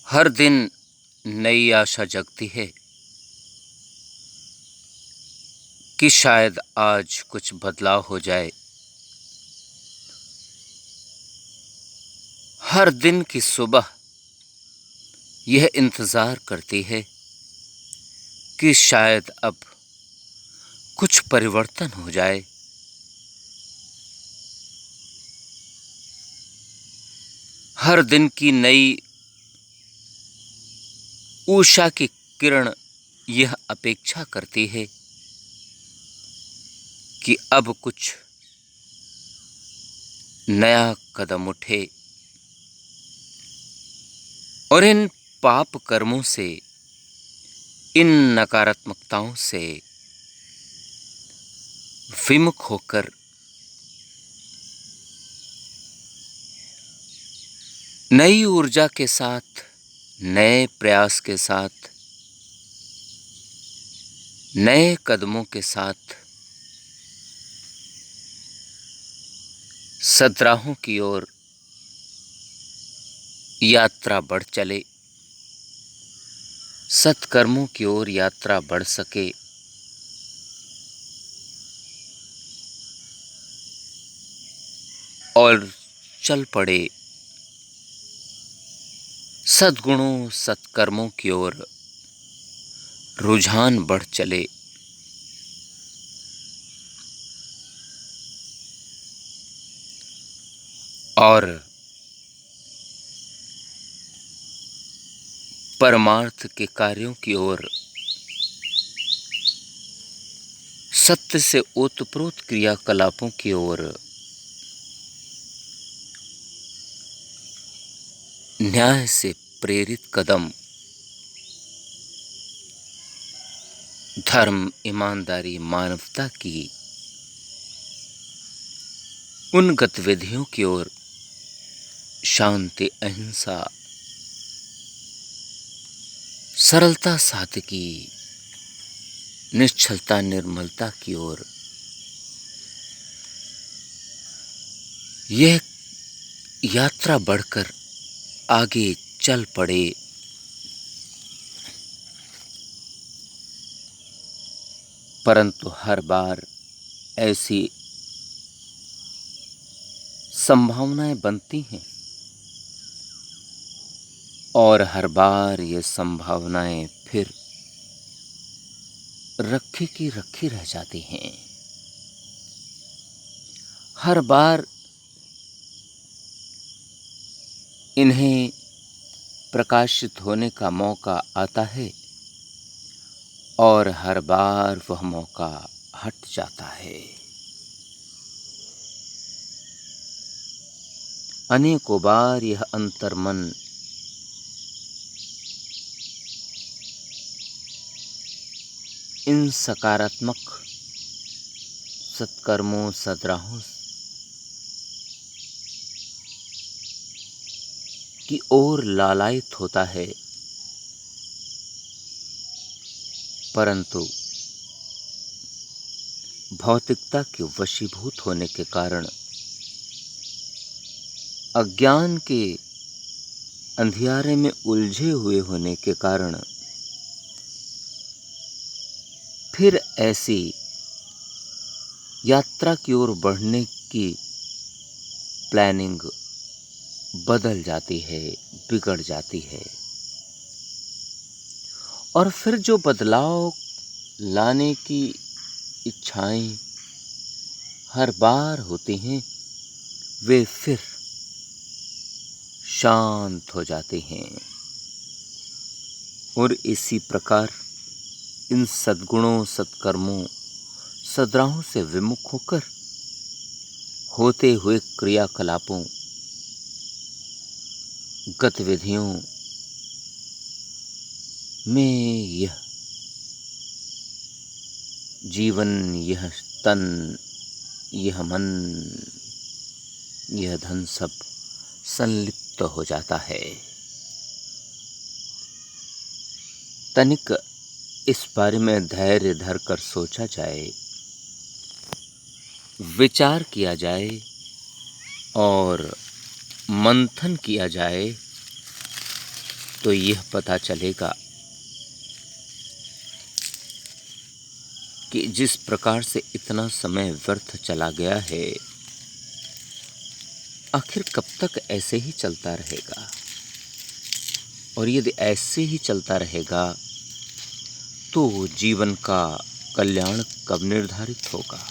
हर दिन नई आशा जगती है कि शायद आज कुछ बदलाव हो जाए। हर दिन की सुबह यह इंतज़ार करती है कि शायद अब कुछ परिवर्तन हो जाए। हर दिन की नई ऊषा की किरण यह अपेक्षा करती है कि अब कुछ नया कदम उठे और इन पाप कर्मों से, इन नकारात्मकताओं से विमुख होकर नई ऊर्जा के साथ, नए प्रयास के साथ, नए कदमों के साथ सद्राहों की ओर यात्रा बढ़ चले, सत्कर्मों की ओर यात्रा बढ़ सके और चल पड़े सद्गुणों, सत्कर्मों की ओर रुझान बढ़ चले। और परमार्थ के कार्यों की ओर, सत्य से ओतप्रोत क्रियाकलापों की ओर, न्याय से प्रेरित कदम, धर्म, ईमानदारी, मानवता की उन गतिविधियों की ओर, शांति, अहिंसा, सरलता, सादगी, निश्चलता, निर्मलता की ओर यह यात्रा बढ़कर आगे चल पड़े। परंतु हर बार ऐसी संभावनाएं बनती हैं और हर बार ये संभावनाएं फिर रखी की रखी रह जाती हैं। हर बार इन्हें प्रकाशित होने का मौका आता है और हर बार वह मौका हट जाता है। अनेकों बार यह अंतर्मन इन सकारात्मक सत्कर्मों, सद्राहों की ओर लालायित होता है, परंतु भौतिकता के वशीभूत होने के कारण, अज्ञान के अंधियारे में उलझे हुए होने के कारण फिर ऐसी यात्रा की ओर बढ़ने की प्लानिंग बदल जाती है, बिगड़ जाती है और फिर जो बदलाव लाने की इच्छाएं हर बार होती हैं, वे फिर शांत हो जाते हैं। और इसी प्रकार इन सद्गुणों, सत्कर्मों, सद्राहों से विमुख होकर होते हुए क्रियाकलापों, गतिविधियों में यह जीवन, यह तन, यह मन, यह धन सब संलिप्त हो जाता है। तनिक इस बारे में धैर्य धरकर सोचा जाए, विचार किया जाए और मंथन किया जाए तो यह पता चलेगा कि जिस प्रकार से इतना समय व्यर्थ चला गया है, आखिर कब तक ऐसे ही चलता रहेगा। और यदि ऐसे ही चलता रहेगा तो जीवन का कल्याण कब निर्धारित होगा।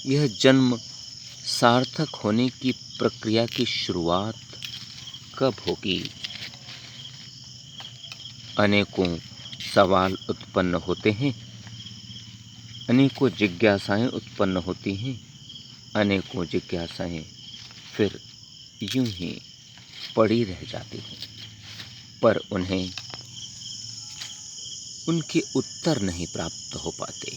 यह जन्म सार्थक होने की प्रक्रिया की शुरुआत कब होगी। अनेकों सवाल उत्पन्न होते हैं, अनेकों जिज्ञासाएं उत्पन्न होती हैं, अनेकों जिज्ञासाएं फिर यूं ही पड़ी रह जाती हैं, पर उन्हें उनके उत्तर नहीं प्राप्त हो पाते।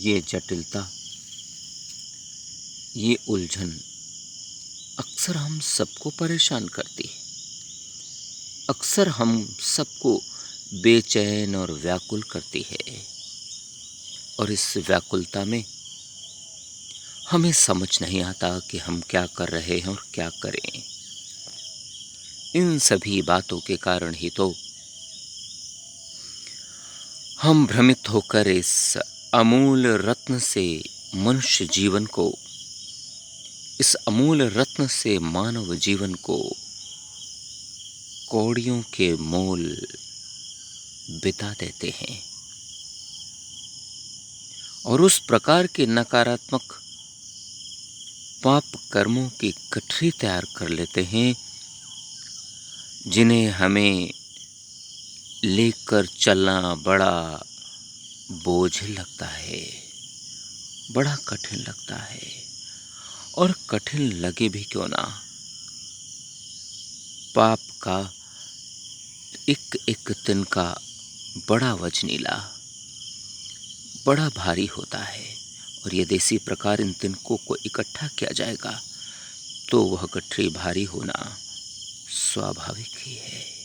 ये जटिलता, ये उलझन अक्सर हम सबको परेशान करती है, अक्सर हम सबको बेचैन और व्याकुल करती है। और इस व्याकुलता में हमें समझ नहीं आता कि हम क्या कर रहे हैं और क्या करें। इन सभी बातों के कारण ही तो हम भ्रमित होकर इस अमूल रत्न से मनुष्य जीवन को, इस अमूल रत्न से मानव जीवन को कौड़ियों के मोल बिता देते हैं और उस प्रकार के नकारात्मक पाप कर्मों की गठरी तैयार कर लेते हैं जिन्हें हमें लेकर चलना बड़ा बोझ लगता है, बड़ा कठिन लगता है। और कठिन लगे भी क्यों ना, पाप का एक एक तिनका बड़ा वजनीला, बड़ा भारी होता है। और यदि इसी प्रकार इन तिनकों को इकट्ठा किया जाएगा तो वह गठरी भारी होना स्वाभाविक ही है।